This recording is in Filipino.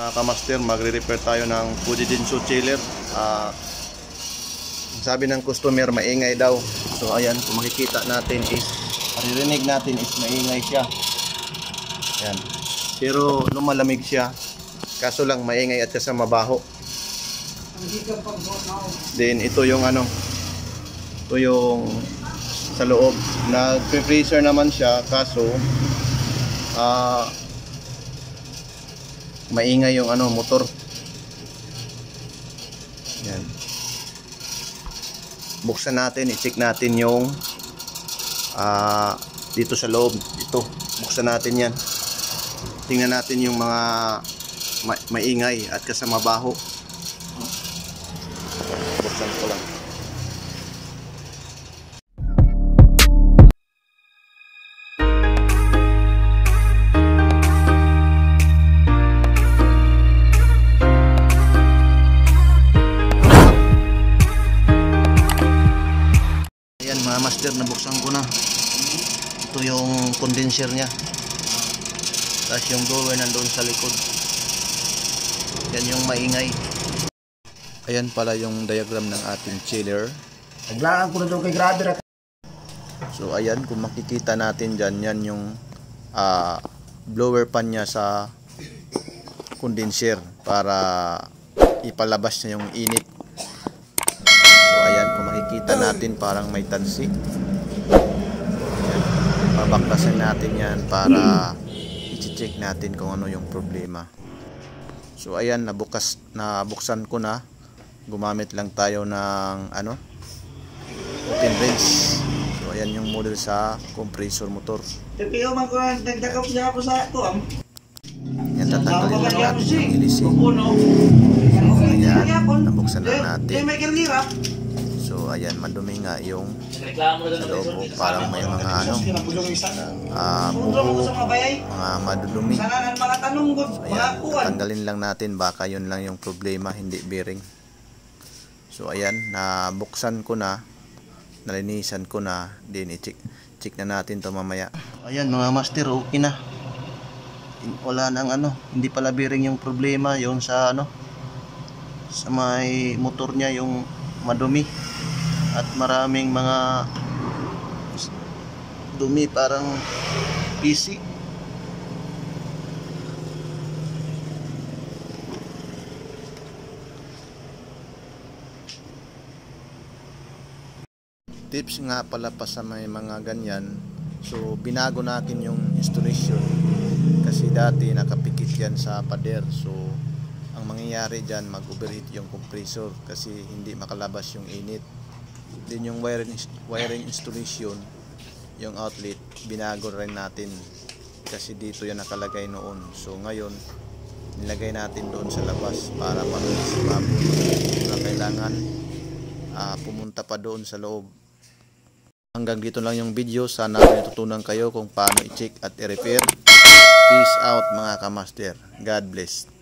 Mga kamaster, magre-repair tayo ng Fujitsu chiller. Sabi ng customer, maingay daw. So ayan, kung makikita natin is, maririnig natin is maingay siya. Ayan. Pero lumalamig siya. Kaso lang maingay at saka mabaho. Then ito yung ano, ito yung sa loob. Nag-freezer naman siya, kaso maingay yung ano, motor. Yan. Buksan natin, i-check natin yung dito sa loob. Ito, buksan natin yan. Tingnan natin yung mga maingay at kasama baho. Buksan ko lang. Mga master, nabuksan ko na. Ito yung condenser nya, tapos yung blower nandoon sa likod. Yan yung maingay. Ayan pala yung diagram ng ating chiller. Naglaan ko na doon kay grabe. So ayan, kung makikita natin dyan, yan yung blower pan nya sa condenser para ipalabas niya yung init. Ayan, kung makikita natin parang may tansi. Ayan, babaklasin natin yan para i-check natin kung ano yung problema. So ayan, nabuksan ko na. Gumamit lang tayo ng ano, open wrench. So ayan yung model sa compressor motor. Pero man ko nagdakap siya ako sa ito. Yan, tatanggalin lang natin yung ilising. Ayan, nabuksan na natin. So ayan, madumi nga yung sa loob, parang may mga ano, buho, mga madudumi. So ayan, tatanggalin lang natin, baka yun lang yung problema, hindi bearing. So ayan, nabuksan ko na, nalinisan ko na, din i-check na natin to mamaya. Ayan mga master, okay na. Wala nang ano, hindi pala bearing yung problema, yung sa ano, sa may motor niya, yung madumi at maraming mga dumi, parang PC. Tips nga pala pa sa may mga ganyan, so binago natin yung installation kasi dati nakapikit yan sa pader. So ang mangyayari dyan, mag-overheat yung compressor kasi hindi makalabas yung init. Din yung wiring installation, yung outlet, binago rin natin kasi dito yan nakalagay noon. So ngayon, nilagay natin doon sa labas para mabilis na kailangan pumunta pa doon sa loob. Hanggang dito lang yung video. Sana natutunan kayo kung paano i-check at i-repair. Peace out mga kamaster. God bless.